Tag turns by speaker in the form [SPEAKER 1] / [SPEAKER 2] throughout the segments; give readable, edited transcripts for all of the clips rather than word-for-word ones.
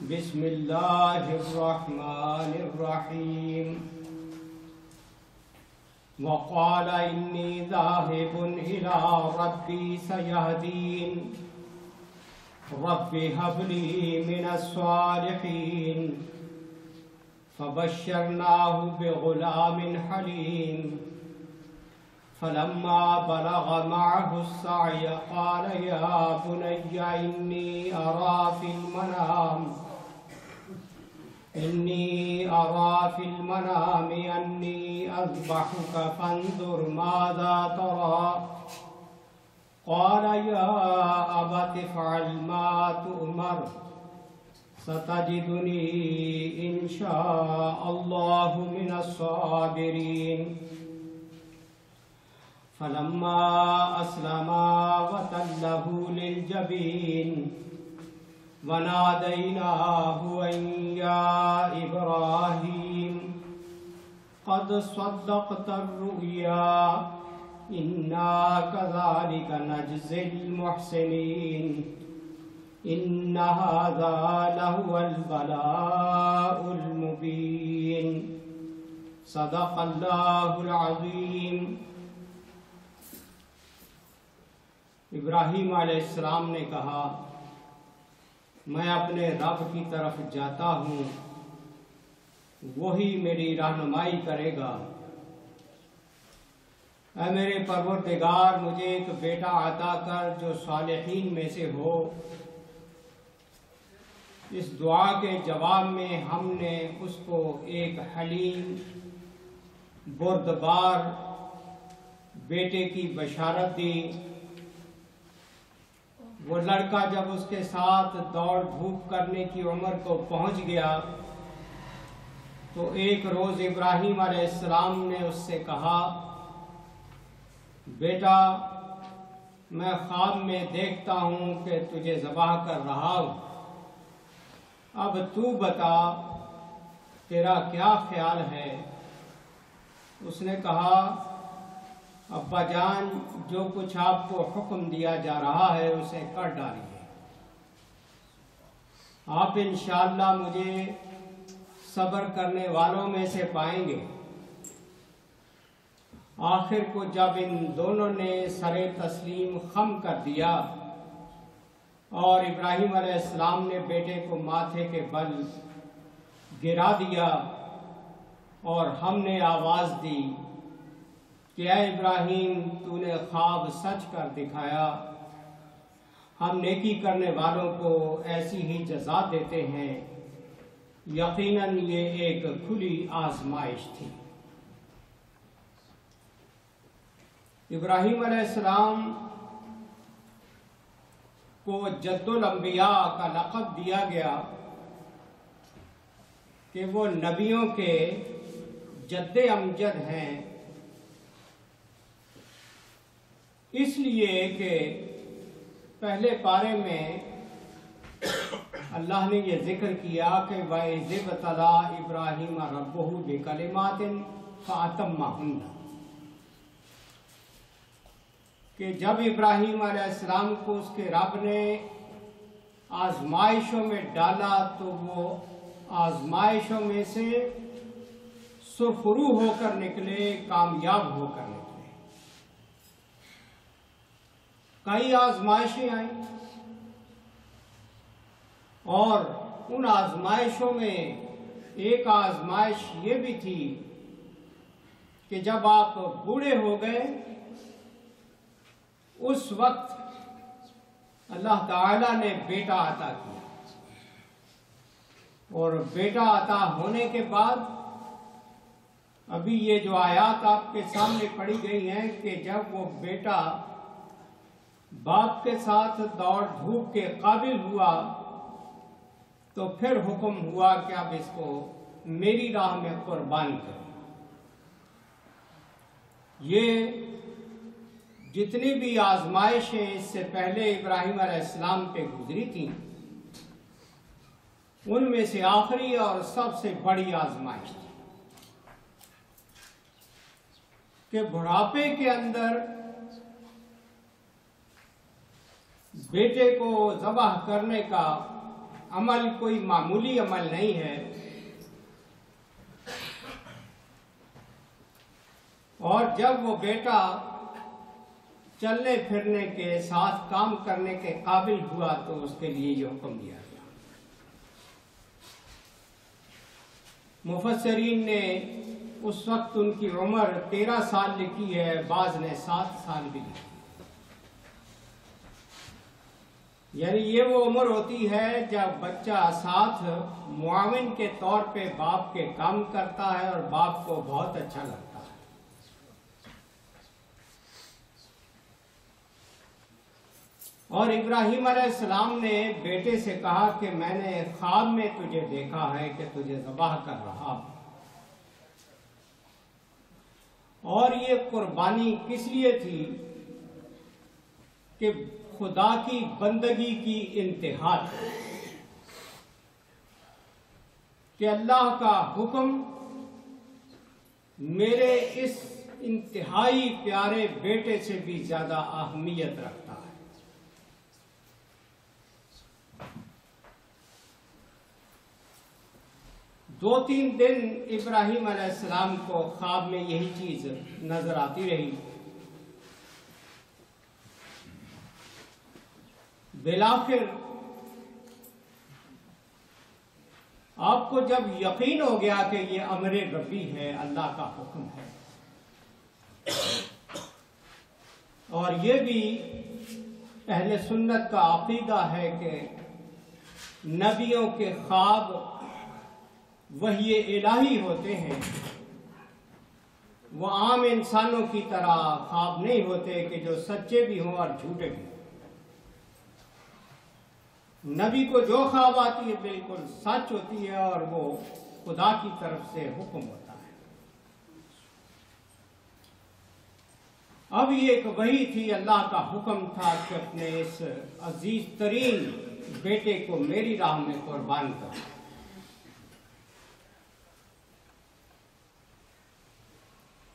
[SPEAKER 1] बिस्मिल्लाहिर्रहमानिर्रहीम। वक़ाल इन्नी ज़ाहिबुन इला रब्बी सयहदीन रब्बि हबली मिनस्सालिहीन। फबश्शरनाहु बिग़ुलामिन हलीम। फलम्मा बलग़ मअहु अस्सअय क़ाल या बुनय्य इन्नी अरा फिल मनामि अन्नी अज़बहुक फ़ंज़ुर माज़ा तरा। क़ाल या अबति इफ़अल मा तु'मर सतजिदुनी इंशाअल्लाहु मिनस्साबिरीन। फलम्मा अस्लमा वतल्लहु लिलजबीन वनादैनाहु अन या इब्राहीम क़द सद्दक़्तर रुया इन्ना कज़ालिक नजज़िल मुहसिनीन। इन्न हाज़ा लहुवल बलाउल मुबीन। सदक़ल्लाहुल अज़ीम। इब्राहीम अलैहिस्सलाम ने कहा, मैं अपने रब की तरफ जाता हूँ, वही मेरी रहनुमाई करेगा। ऐ मेरे परवरदिगार, मुझे एक बेटा अता कर जो सालिहीन में से हो। इस दुआ के जवाब में हमने उसको एक हलीम बुर्दबार बेटे की बशारत दी। वो लड़का जब उसके साथ दौड़ धूप करने की उम्र को पहुंच गया तो एक रोज इब्राहीम अलैहिस्सलाम ने उससे कहा, बेटा, मैं ख्वाब में देखता हूं कि तुझे ज़बाह कर रहा हूं। अब तू बता, तेरा क्या ख्याल है? उसने कहा, अब्बा जान, जो कुछ आपको हुक्म दिया जा रहा है उसे कर डालिए। आप इंशाअल्लाह मुझे सब्र करने वालों में से पाएंगे। आखिर को जब इन दोनों ने सरे तस्लीम खम कर दिया और इब्राहीम अलैहिस्सलाम ने बेटे को माथे के बल गिरा दिया और हमने आवाज़ दी कि ऐ इब्राहीम, तूने ख्वाब सच कर दिखाया। हम नेकी करने वालों को ऐसी ही जज़ा देते हैं। यकीनन ये एक खुली आजमाइश थी। इब्राहीम अलैहिस्सलाम को जद्दुल अंबिया का लक़ब दिया गया कि वो नबियों के जद्दे अमजद हैं, इसलिए कि पहले पारे में अल्लाह ने यह जिक्र किया कि वइज़्तला इब्राहीम रब्बुहु बिकलिमातिन फ़अतम्महुन्ना, कि जब इब्राहीम अलैहिस्सलाम को उसके रब ने आजमाइशों में डाला तो वो आजमाइशों में से सुरखरू होकर निकले, कामयाब होकर निकले। कई आजमाइशें आई और उन आजमाइशों में एक आजमाइश ये भी थी कि जब आप बूढ़े हो गए उस वक्त अल्लाह ताला ने बेटा अता किया और बेटा अता होने के बाद अभी ये जो आयत आपके सामने पढ़ी गई हैं कि जब वो बेटा बाप के साथ दौड़ धूप के काबिल हुआ तो फिर हुक्म हुआ कि अब इसको मेरी राह में कुर्बान करो। ये जितनी भी आजमाइशें इससे पहले इब्राहीम अलैहिस्सलाम पे गुजरी थी, उनमें से आखिरी और सबसे बड़ी आजमाइश थी कि बुढ़ापे के अंदर बेटे को ज़बाह करने का अमल कोई मामूली अमल नहीं है। और जब वो बेटा चलने फिरने के साथ काम करने के काबिल हुआ तो उसके लिए ये हुक्म दिया गया। मुफस्सिरीन ने उस वक्त उनकी उम्र 13 साल लिखी है, बाज ने 7 साल भी लिखी। यानी ये वो उम्र होती है जब बच्चा साथ मुआविन के तौर पे बाप के काम करता है और बाप को बहुत अच्छा लगता है। और इब्राहिम अलैहिस्सलाम ने बेटे से कहा कि मैंने ख्वाब में तुझे देखा है कि तुझे ज़बाह कर रहा हूं। और ये कुर्बानी किस लिए थी कि खुदा की बंदगी की इंतहा थी कि अल्लाह का हुक्म मेरे इस इंतहाई प्यारे बेटे से भी ज्यादा अहमियत रखता है। 2-3 दिन इब्राहिम अलैहिस्सलाम को ख्वाब में यही चीज नजर आती रही। बिलाखिर आपको जब यकीन हो गया कि ये अमरे रब्बी है, अल्लाह का हुक्म है, और ये भी अहले सुन्नत का अकीदा है कि नबियों के ख्वाब वही इलाही होते हैं, वो आम इंसानों की तरह ख्वाब नहीं होते कि जो सच्चे भी हों और झूठे भी हों। नबी को जो ख्वाब आती है बिल्कुल सच होती है और वो खुदा की तरफ से हुक्म होता है। अब ये एक वही थी, अल्लाह का हुक्म था कि अपने इस अजीज तरीन बेटे को मेरी राह में कुर्बान कर।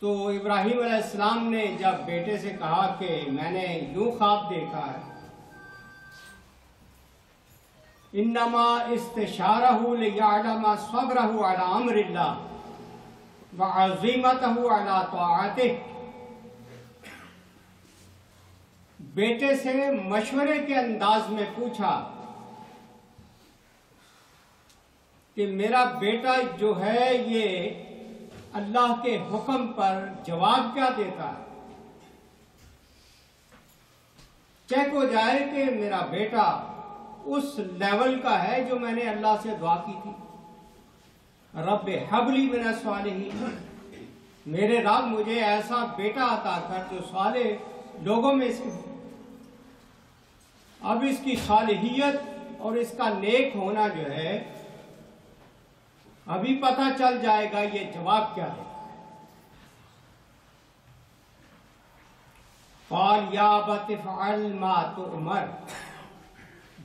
[SPEAKER 1] तो इब्राहिम अलैहिस्सलाम ने जब बेटे से कहा कि मैंने यूं ख्वाब देखा है, इन्नमा इस्तिशारहु लियअलम सब्रहु अला अम्रिल्लाह व अज़ीमतहु अला ताअतिह, बेटे से मशवरे के अंदाज में पूछा कि मेरा बेटा जो है ये अल्लाह के हुक्म पर जवाब क्या देता है। चेक हो जाए कि मेरा बेटा उस लेवल का है जो मैंने अल्लाह से दुआ की थी, रब्बे हबली मिन सालिहीन, मेरे रब मुझे ऐसा बेटा अता कर जो साले लोगों में इसकी, अब इसकी सालिहियत और इसका नेक होना जो है अभी पता चल जाएगा ये जवाब क्या है। क़ाल या अबति फ़अल मा तुअमर,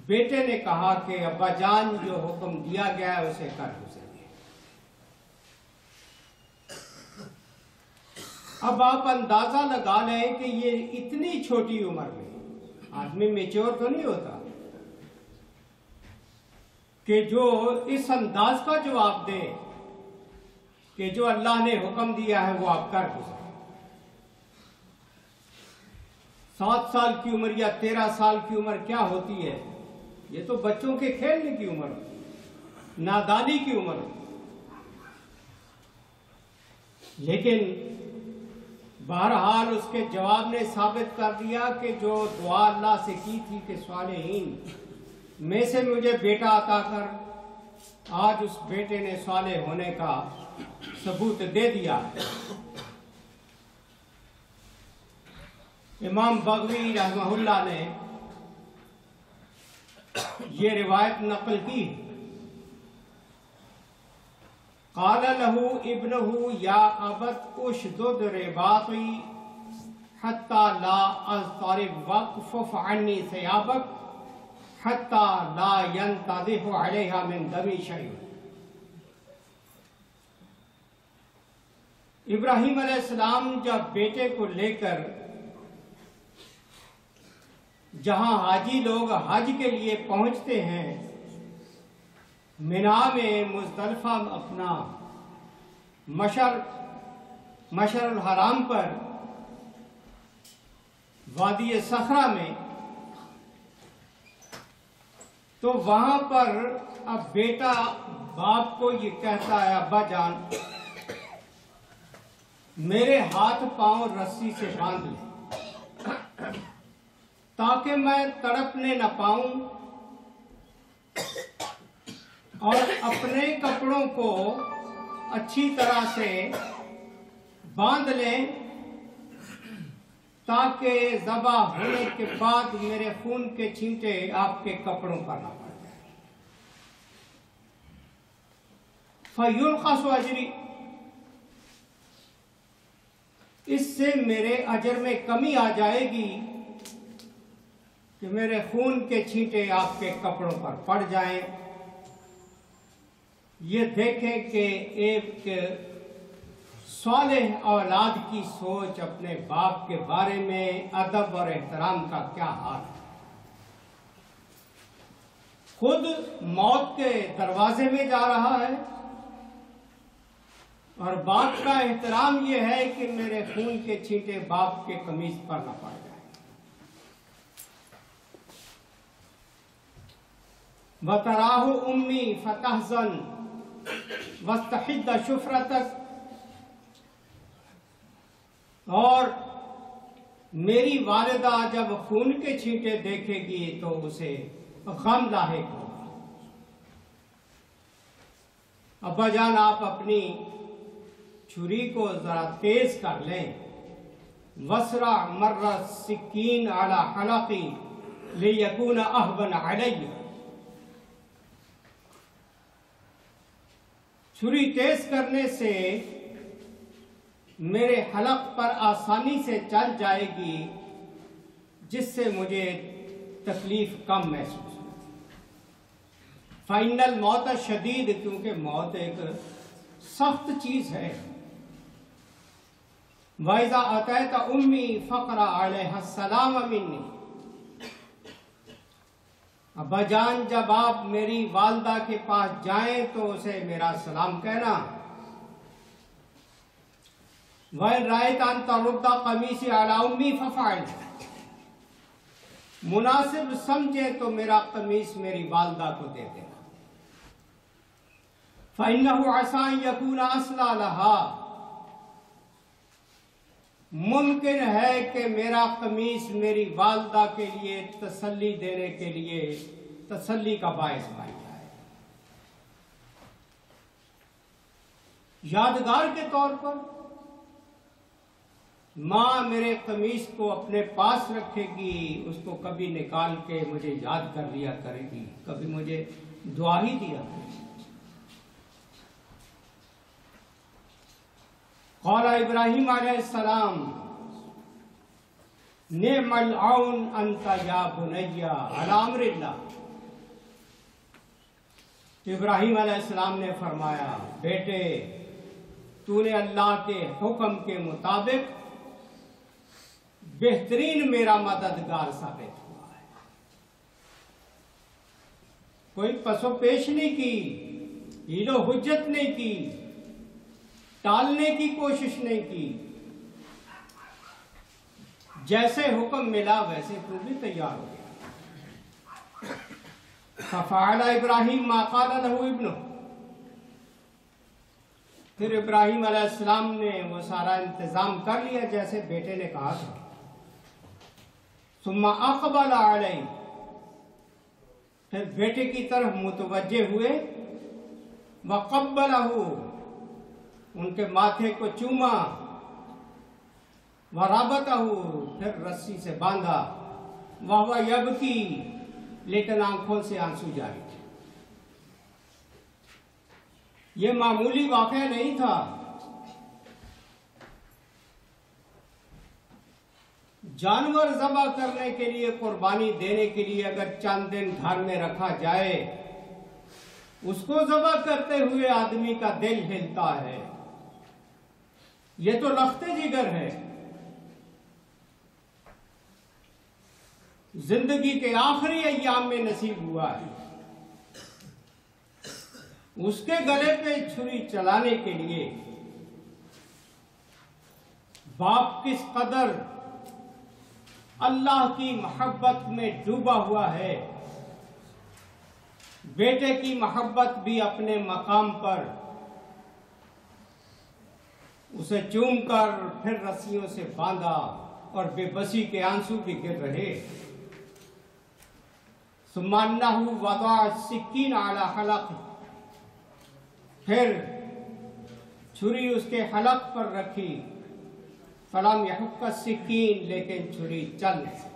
[SPEAKER 1] बेटे ने कहा कि अब्बा जान जो हुक्म दिया गया है उसे कर गुजरिए। अब आप अंदाजा लगा लें कि ये इतनी छोटी उम्र में आदमी मैच्योर तो नहीं होता कि जो इस अंदाज का जवाब दे कि जो अल्लाह ने हुक्म दिया है वो आप कर गुजरे। 7 साल की उम्र या 13 साल की उम्र क्या होती है, ये तो बच्चों के खेलने की उम्र, नादानी की उम्र। लेकिन बहरहाल उसके जवाब ने साबित कर दिया कि जो दुआ अल्लाह से की थी कि सालेहीन में से मुझे बेटा अता कर, आज उस बेटे ने साले होने का सबूत दे दिया। इमाम बगवी रहमहुल्लाह ने ये रिवायत नकल की, क़ाल लहू इब्नहु या अबत उशदुद रिबाती हत्ता ला अज़्तरिब वक़्फ़ अन्नी सियाबक हत्ता ला यंतज़िहु अलैहा मिन दमी शै'उन। इब्राहिम अलैहिस्सलाम जब बेटे को लेकर जहां हाजी लोग हज के लिए पहुंचते हैं मिना में मुज़दलिफ़ा अपना मशअरुल हराम पर वादी सखरा में, तो वहां पर अब बेटा बाप को ये कहता है, अब्बा जान मेरे हाथ पांव रस्सी से बांध ले ताकि मैं तड़पने न पाऊं और अपने कपड़ों को अच्छी तरह से बांध लें ताकि ज़बा होने के बाद मेरे खून के छींटे आपके कपड़ों पर न पड़ जाए। फयुल्क़सु अजरी, इससे मेरे अजर में कमी आ जाएगी कि मेरे खून के छींटे आपके कपड़ों पर पड़ जाएं। ये देखें कि एक सालेह औलाद की सोच अपने बाप के बारे में, अदब और एहतराम का क्या हाल है। खुद मौत के दरवाजे में जा रहा है और बाप का एहतराम यह है कि मेरे खून के छींटे बाप के कमीज पर न पड़ जाए। वतराहु उम्मी फतहज़न वस्तहिद्द शुफ्रतक, और मेरी वालिदा जब खून के छींटे देखेगी तो उसे गम लाहिक होगा। अब्बा जान आप अपनी छुरी को जरा तेज कर लें। वसरा मर्रा सिक्कीन अला हलकी लियकून अहवन अलैया, छुरी तेज करने से मेरे हलक पर आसानी से चल जाएगी, जिससे मुझे तकलीफ कम महसूस हो। फाइनल मौत शदीद, क्योंकि मौत एक सख्त चीज है। वाइजा अतैत उम्मी फकरा अलैहा सलाम मिन्नी, अब्बा जान जब आप मेरी वालदा के पास जाएं तो उसे मेरा सलाम कहना। वह रायतान तरुद्दा कमीसी अला उम्मी फफाइल, मुनासिब समझे तो मेरा कमीज मेरी वालदा को दे देना। फइन्नहु असा यकून असला लहा, मुमकिन है कि मेरा कमीज मेरी वालदा के लिए तसल्ली देने के लिए तसल्ली का बायस बन जाए। यादगार के तौर पर माँ मेरे कमीज को अपने पास रखेगी, उसको कभी निकाल के मुझे याद कर लिया करेगी, कभी मुझे दुआ ही दिया करेगी। क़ाला इब्राहीम अलैहिस्सलाम निअमल औन अंता या बुनय्या अला अम्रिल्लाह, इब्राहीम अलैहिस्सलाम ने फरमाया, बेटे तूने अल्लाह के हुक्म के मुताबिक बेहतरीन मेरा मददगार साबित हुआ है। कोई पसो पेश नहीं की, हीलो हुज्जत नहीं की, टालने की कोशिश नहीं की। जैसे हुक्म मिला वैसे तू भी तैयार हो गया। फफ़अल इब्राहीम मा क़ाल लहू इब्नु, फिर इब्राहीम अलैहिस्सलाम ने वो सारा इंतजाम कर लिया जैसे बेटे ने कहा था। सुम्मा अक़बल अलैहि, फिर बेटे की तरफ मुतवज्जे हुए। वक़ब्बलहू, उनके माथे को चूमा। वरबतहू, फिर रस्सी से बांधा। वह यबकी, लेकिन आंखों से आंसू जारी थे। यह मामूली वाक़या नहीं था। जानवर ज़बा करने के लिए, कुर्बानी देने के लिए अगर चंद दिन घर में रखा जाए, उसको ज़बा करते हुए आदमी का दिल हिलता है। ये तो लख्ते जिगर है। जिंदगी के आखिरी अय्याम में नसीब हुआ है। उसके गले पे छुरी चलाने के लिए बाप किस कदर अल्लाह की मोहब्बत में डूबा हुआ है, बेटे की मोहब्बत भी अपने मकाम पर उसे चूम कर फिर रस्सियों से बांधा और बेबसी के आंसू भी गिर रहे। सुम्मान्नाहु वदा सिक्कीन अला हलक, फिर छुरी उसके हलक पर रखी। फलम यहुक्का सिक्कीन, लेकिन छुरी चल नहीं सकी।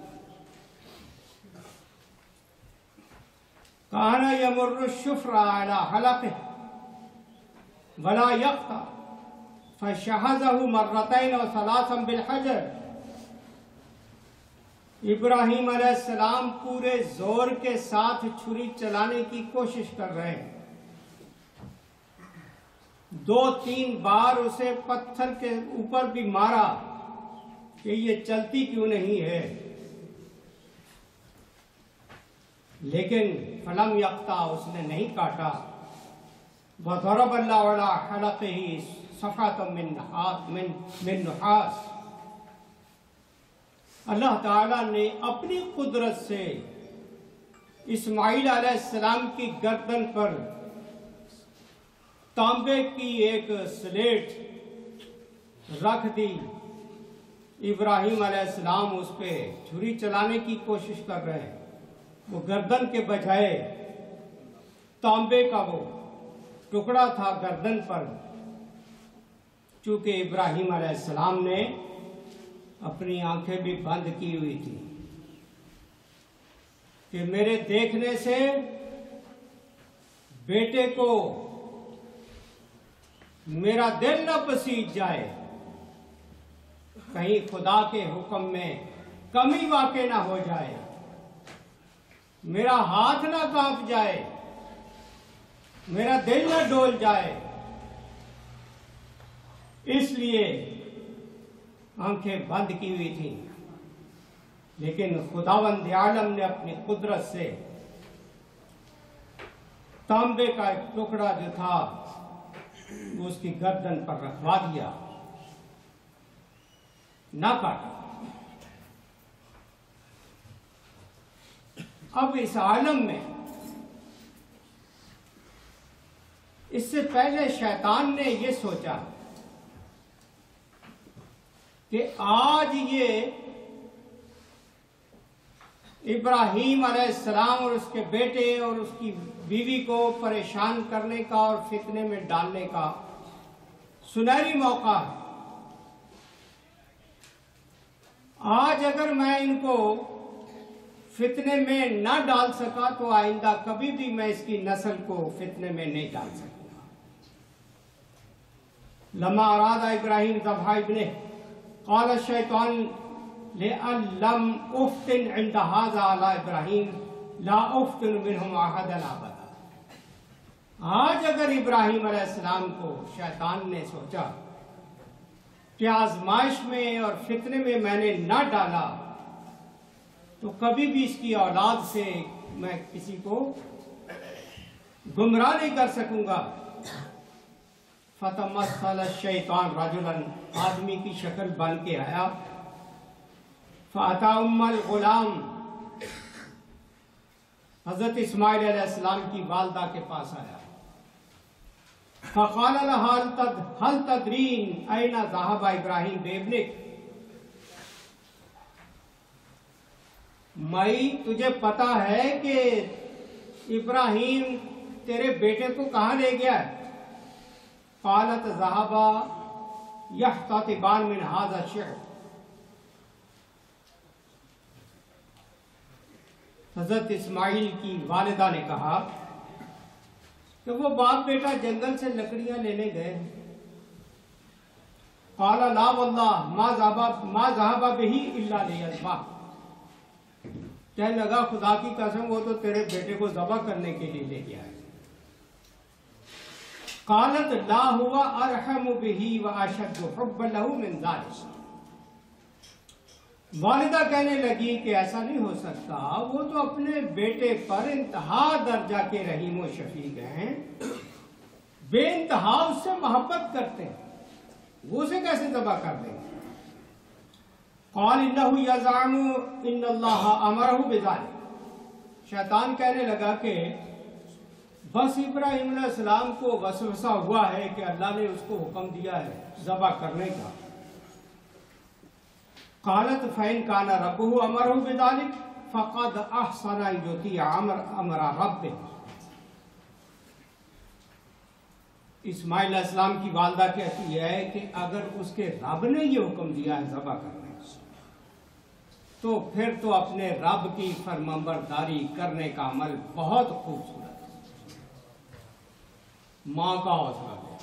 [SPEAKER 1] काना यमुर्रु शुफ्रा अला हलक वला यक्ता फशहज़हु मर्रतैन व सलासन बिल हजर। इब्राहिम अलैहिस्सलाम पूरे जोर के साथ छुरी चलाने की कोशिश कर रहे हैं। 2-3 बार उसे पत्थर के ऊपर भी मारा कि ये चलती क्यों नहीं है, लेकिन फलम यक्ता, उसने नहीं काटा। वज़रब अल्लाहु अला हलक़िही सफ़ातम मिन नुहास, अल्लाह ताला ने अपनी कुदरत से इस्माइल अलैहिस्सलाम की गर्दन पर तांबे की एक स्लेट रख दी। इब्राहिम अलैहिस्सलाम उस पे छुरी चलाने की कोशिश कर रहे हैं। वो गर्दन के बजाय तांबे का वो टुकड़ा था गर्दन पर। चूंकि इब्राहिम अलैहिस्सलाम ने अपनी आंखें भी बंद की हुई थी कि मेरे देखने से बेटे को मेरा दिल न पसीज जाए, कहीं खुदा के हुक्म में कमी वाक़ई ना हो जाए, मेरा हाथ ना कांप जाए, मेरा दिल न डोल जाए, इसलिए आंखें बंद की हुई थी। लेकिन खुदावंद आलम ने अपनी कुदरत से तांबे का एक टुकड़ा जो था वो उसकी गर्दन पर रखवा दिया, ना काटा। अब इस आलम में इससे पहले शैतान ने ये सोचा कि आज ये इब्राहिम अलैहिस्सलाम और उसके बेटे और उसकी बीवी को परेशान करने का और फितने में डालने का सुनहरी मौका है। आज अगर मैं इनको फितने में ना डाल सका तो आइंदा कभी भी मैं इसकी नस्ल को फितने में नहीं डाल सकूंगा। लम्मा अरादा इब्राहिम ज़बहा इब्ने क़ाल शैतान लम उफ्तिन इंद हाज़ा अला इब्राहिम ला उफ्तिन मिनहुम अहदन अबदा। आज अगर इब्राहिम अलैहिस्सलाम को शैतान ने सोचा कि आजमाइश में और फितने में मैंने ना डाला तो कभी भी इसकी औलाद से मैं किसी को गुमराह नहीं कर सकूंगा। फतमस्सल शैतान रजुलन, आदमी की शक्ल बन के आया। फ़अता उम्मल गुलाम, हजरत इस्माइल अलैहिस्सलाम की वालदा के पास आया। फ़क़ाल लहा हल तदरीन ऐना ज़हबा इब्राहिम बेबनिक, मई तुझे पता है कि इब्राहिम तेरे बेटे को कहाँ ले गया है? क़ालत ज़हबा यहततिबान मिन हाज़ा शि'r, हजरत इस्माइल की वालिदा ने कहा कि वो बाप बेटा जंगल से लकड़ियां लेने गए। क़ाला ला वल्लाह मा ज़हबा बिही इल्ला लियज़बह, कहने लगा खुदा की कसम वो तो तेरे बेटे को ज़बह करने के लिए ले गया है। क़ालत ला हुवा अरहमु बिही व अशद्दु हुब्बन लहू मिन ज़ालिक, वालिदा कहने लगी कि ऐसा नहीं हो सकता, वो तो अपने बेटे पर इंतहा दर्जा के रहीम व शफीक हैं, बेइंतहा उससे मोहब्बत करते हैं, वो उसे कैसे ज़बह कर देंगे? क़ाल इन्नहु यज़अमु इन्नल्लाह अमरहु बिज़ालिक। शैतान कहने लगा कि बस इब्राहिम अलैहिस्सलाम को वसवसा हुआ है कि अल्लाह ने उसको हुक्म दिया है ज़बह करने का। क़ालत फ़इन काना रब्बुहु अमरहु बिज़ालिक फ़क़द अहसना युती अमरा रब्बिह। इस्माइल अलैहिस्सलाम की वालदा कहती है कि अगर उसके रब ने ये हुक्म दिया है ज़बह करने, तो फिर तो अपने रब की फरमाबरदारी करने का अमल बहुत खूबसूरत है। माँ का हौसला है,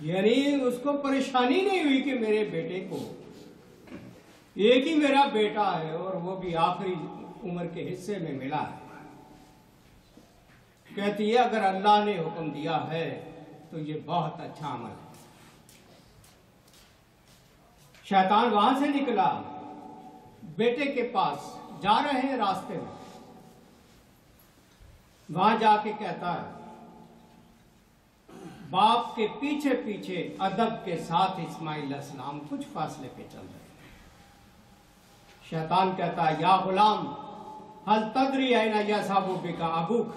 [SPEAKER 1] यानी उसको परेशानी नहीं हुई कि मेरे बेटे को, एक ही मेरा बेटा है और वो भी आखिरी उम्र के हिस्से में मिला है। कहती है अगर अल्लाह ने हुक्म दिया है तो ये बहुत अच्छा अमल है। शैतान वहां से निकला, बेटे के पास जा रहे हैं, रास्ते में वहां जाके कहता है, बाप के पीछे पीछे अदब के साथ इस्माइल अलैहिस्सलाम कुछ फासले पे चल रहे हैं। शैतान कहता है, या गुलाम हल तदरी ऐना यज़हबु बिका अबूक।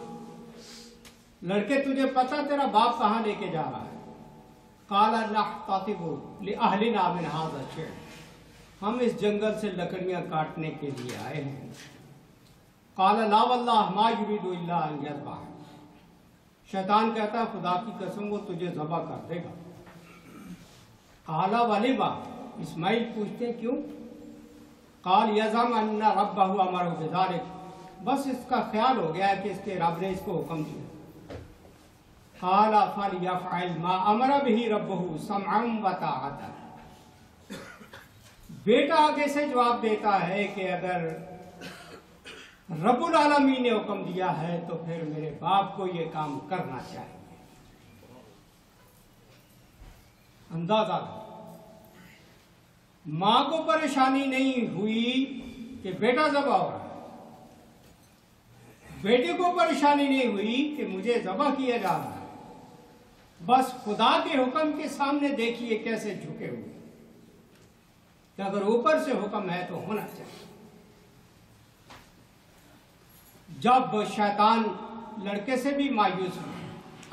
[SPEAKER 1] लड़के तुझे पता तेरा बाप कहां लेके जा रहा है? काला नहततिबु लिअहलिना मिन हाज़ा शेर। हम इस जंगल से लकड़ियां काटने के लिए आए हैं। काला ला वल्लाह मा युरीदु इल्ला अन यज़बह। शैतान कहता है खुदा की कसम वो तुझे ज़बह कर देगा। काला वलिबा। इस्माइल पूछते क्यों? काल यज़म अन्ना रब्बहु अमरहु बिज़ालिक। बस इसका ख्याल हो गया है कि इसके रब ने इसको हुक्म दिया। काला फलयफ़अल मा अमरा बिही रब्बहु समअन व ताअतन। बेटा आगे से जवाब देता है कि अगर रब्बुल आलमीन ने हुक्म दिया है तो फिर मेरे बाप को ये काम करना चाहिए। अंदाजा मां को परेशानी नहीं हुई कि बेटा ज़बह हो रहा है, बेटे को परेशानी नहीं हुई कि मुझे ज़बह किया जा रहा है। बस खुदा के हुक्म के सामने देखिए कैसे झुके हुए कि अगर ऊपर से हुक्म है तो होना चाहिए। जब शैतान लड़के से भी मायूस हुआ,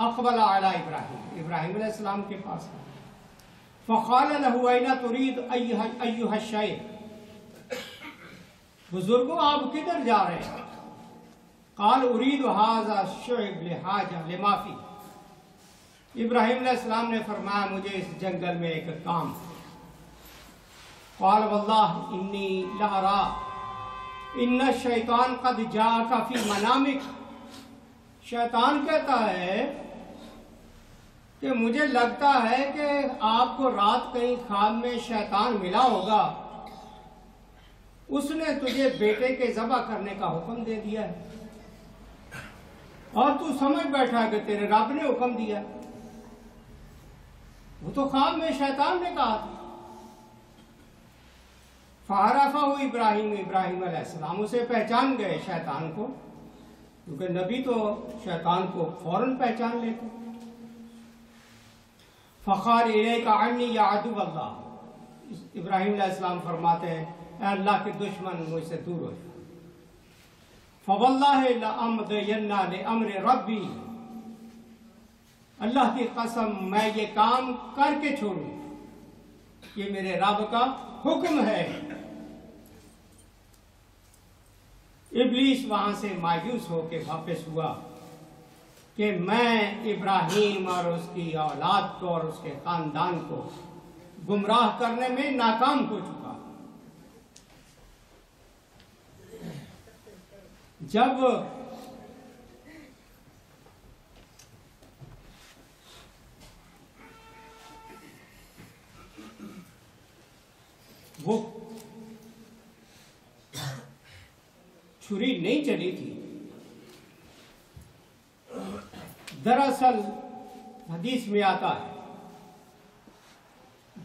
[SPEAKER 1] अक़बल अला इब्राहिम, इब्राहिम अलैहिस्सलाम के पास है। फ़क़ाल लहू ऐना तुरीद अय्युहा शैख़। बुजुर्गों आप किधर जा रहे हैं? क़ाल उरीदु हाज़ा शुअब लिहाजा लिमाफ़ी। इब्राहिम अलैहिस्सलाम ने फरमाया मुझे इस जंगल में एक काम। क़ाल वल्लाह इन्नी लअरा इन्ना शैतान कद जाअका फी मनामिक। शैतान कहता है कि मुझे लगता है कि आपको रात कहीं ख्वाब में शैतान मिला होगा, उसने तुझे बेटे के ज़बह करने का हुक्म दे दिया है और तू समझ बैठा है कि तेरे रब ने हुक्म दिया। वो तो ख्वाब में शैतान ने कहा था। फ़अरफ़हु इब्राहिम, इब्राहिम अलैहिस्सलाम उसे पहचान गए शैतान को, क्योंकि नबी तो शैतान को फौरन पहचान लेते। फ़क़ाल इलैका अन्नी या अदुव्वल्लाह। इब्राहिम अलैहिस्सलाम फरमाते हैं अल्लाह के दुश्मन मुझसे दूर हो जाए। फ़वल्लाहि लअमदियन्ना लिअम्रि रब्बी। अल्लाह की कसम मैं ये काम करके छोड़ूं, ये मेरे रब का हुक्म है। इब्लीस वहां से मायूस होकर वापस हुआ कि मैं इब्राहिम और उसकी औलाद को और उसके खानदान को गुमराह करने में नाकाम हो चुका। जब वो छुरी नहीं चली थी, दरअसल हदीस में आता है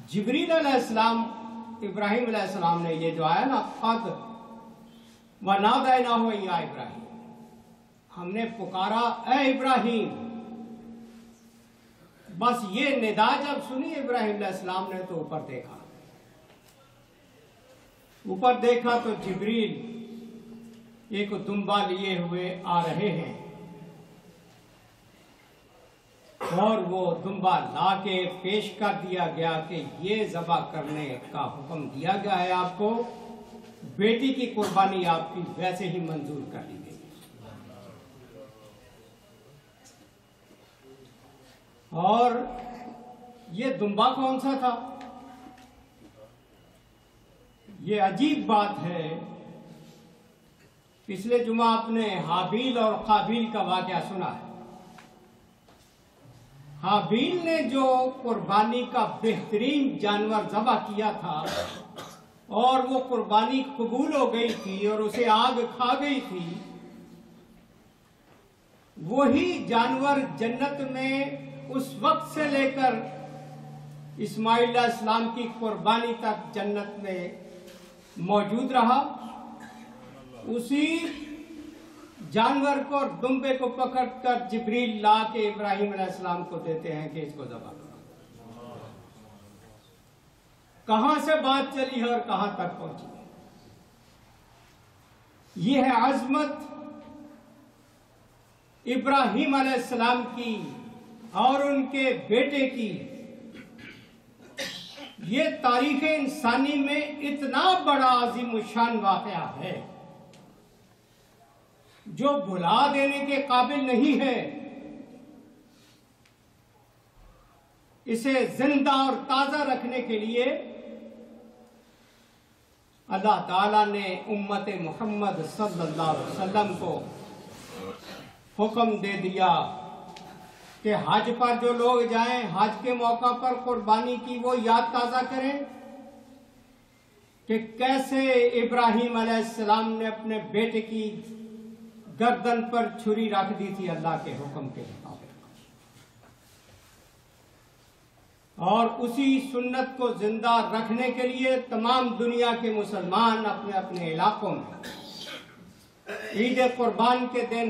[SPEAKER 1] जिब्रील अलैहिस्सलाम इब्राहिम अलैहिस्सलाम ने ये जो आया ना कद व नादैनाहु या इब्राहिम, हमने पुकारा ए इब्राहिम, बस ये निदा जब सुनी इब्राहिम अलैहिस्सलाम ने तो ऊपर देखा तो जिब्रील एक दुम्बा लिए हुए आ रहे हैं और वो दुम्बा लाके पेश कर दिया गया कि ये ज़बह करने का हुक्म दिया गया है आपको, बेटी की कुर्बानी आपकी वैसे ही मंजूर कर ली गई। और ये दुम्बा कौन सा था? ये अजीब बात है। पिछले जुमा आपने हाबील और काबिल का वाक़या सुना है। हाबील ने जो कुर्बानी का बेहतरीन जानवर ज़बह किया था और वो कुर्बानी कबूल हो गई थी और उसे आग खा गई थी, वही जानवर जन्नत में उस वक्त से लेकर इस्माइल अलैहिस्सलाम की कुर्बानी तक जन्नत में मौजूद रहा। उसी जानवर को और दुम्बे को पकड़कर जिब्रील ला के इब्राहिम अलैहिस्सलाम को देते हैं कि इसको ज़बह करो। कहां से बात चली है और कहां तक पहुंची है? यह है अजमत इब्राहिम अलैहिस्सलाम की और उनके बेटे की। ये तारीख इंसानी में इतना बड़ा अजीम शान वाक़या है जो भुला देने के काबिल नहीं है। इसे जिंदा और ताजा रखने के लिए अल्लाह ताला ने उम्मत मोहम्मद सल्लल्लाहु अलैहि वसल्लम को हुक्म दे दिया कि हज पर जो लोग जाएं, हज के मौका पर कुर्बानी की वो याद ताजा करें कि कैसे इब्राहिम अलैहिस्सलाम ने अपने बेटे की गर्दन पर छुरी रख दी थी अल्लाह के हुक्म के मुताबिक, और उसी सुन्नत को जिंदा रखने के लिए तमाम दुनिया के मुसलमान अपने अपने इलाकों में ईद कुर्बान के दिन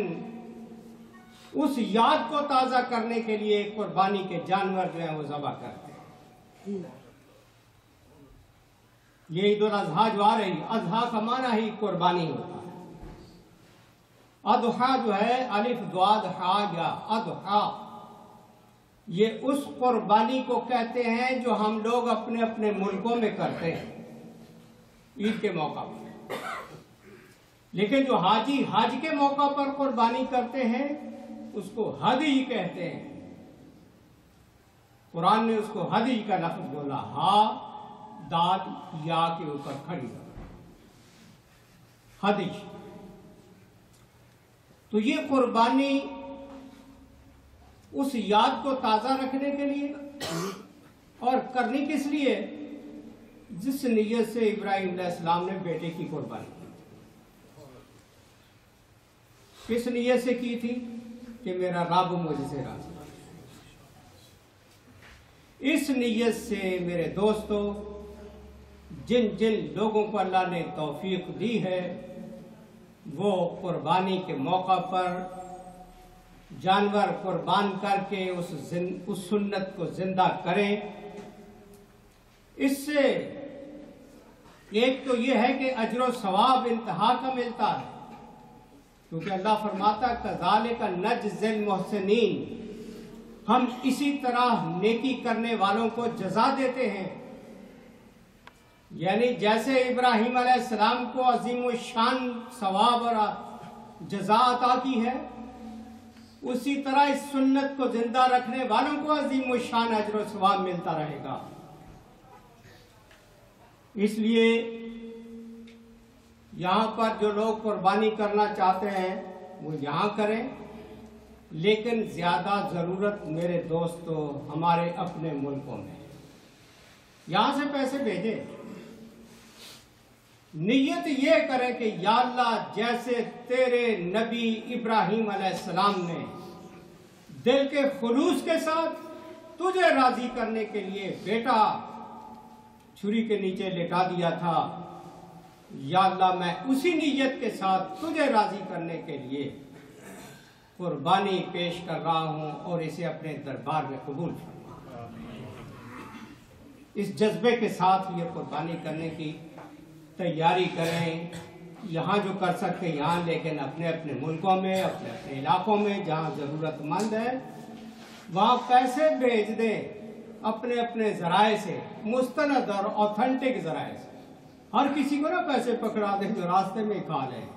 [SPEAKER 1] उस याद को ताजा करने के लिए कुर्बानी के जानवर जो है वो ज़बह करते हैं। ये ईद उल अज़हा जो आ रही, अज़हा का माना ही कुर्बानी होता है। अदहा जो है अलिफ द्वाद हा या अदहा, ये उस कुर्बानी को कहते हैं जो हम लोग अपने अपने मुल्कों में करते हैं ईद के मौका पर। लेकिन जो हाजी हज के मौका पर कुर्बानी करते हैं उसको हदी कहते हैं। कुरान ने उसको हदी का लफ्ज बोला, हा दाल या के ऊपर खड़ी हदी। तो ये कुर्बानी उस याद को ताजा रखने के लिए और करनी किस लिए? जिस नीयत से इब्राहिम अलैहिस्सलाम ने बेटे की कुर्बानी की। किस नीयत से की थी? कि मेरा रब मुझसे राजी। इस नीयत से मेरे दोस्तों, जिन जिन लोगों को अल्लाह ने तौफीक दी है वो कुर्बानी के मौका पर जानवर कुर्बान करके उस सुन्नत को जिंदा करें। इससे एक तो यह है कि अजर सवाब इंतहा का मिलता है, क्योंकि अल्लाह फरमाता कज़ालिका नज्ज़िल मुहसिनीन, हम इसी तरह नेकी करने वालों को जजा देते हैं। यानी जैसे इब्राहिम अलैहिस्सलाम को अजीम शान सवाब और जजा अता की है, उसी तरह इस सुन्नत को जिंदा रखने वालों को अजीम शान अजर सवाब मिलता रहेगा। इसलिए यहाँ पर जो लोग कुर्बानी करना चाहते हैं वो यहाँ करें, लेकिन ज्यादा जरूरत मेरे दोस्तों हमारे अपने मुल्कों में। यहाँ से पैसे भेजें, नियत ये करें कि या अल्लाह जैसे तेरे नबी इब्राहिम अलैहिस्सलाम ने दिल के खुलूस के साथ तुझे राजी करने के लिए बेटा छुरी के नीचे लेटा दिया था, या अल्लाह मैं उसी नीयत के साथ तुझे राजी करने के लिए कुर्बानी पेश कर रहा हूँ और इसे अपने दरबार में कबूल फरमा। इस जज्बे के साथ ये कुर्बानी करने की तैयारी करें, यहाँ जो कर सकते हैं यहाँ, लेकिन अपने अपने मुल्कों में, अपने अपने इलाकों में जहाँ ज़रूरतमंद है वहाँ पैसे भेज दें अपने अपने ज़राए से, मुस्तनद और ऑथेंटिक ज़राए से। हर किसी को ना पैसे पकड़ा दें जो रास्ते में खा लें,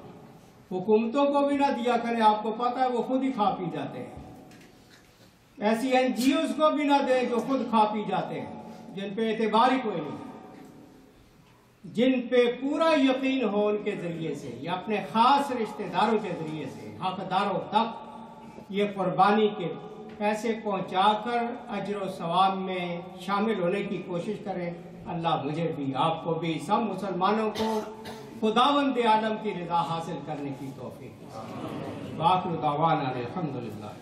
[SPEAKER 1] हुकूमतों को भी ना दिया करें, आपको पता है वो खुद ही खा पी जाते हैं। ऐसी NGOs को भी ना दें जो खुद खा पी जाते हैं, जिन पे एतबार ही कोई नहीं, जिन पे पूरा यकीन हो उनके जरिए से या अपने खास रिश्तेदारों के जरिए से हकदारों तक ये कुर्बानी के पैसे पहुंचाकर अजर व सवाब में शामिल होने की कोशिश करें। अल्लाह मुझे भी, आपको भी, सब मुसलमानों को खुदावंद आलम की रज़ा हासिल करने की तौफीक। वाक़िर दावाना अल्हम्दुलिल्लाह।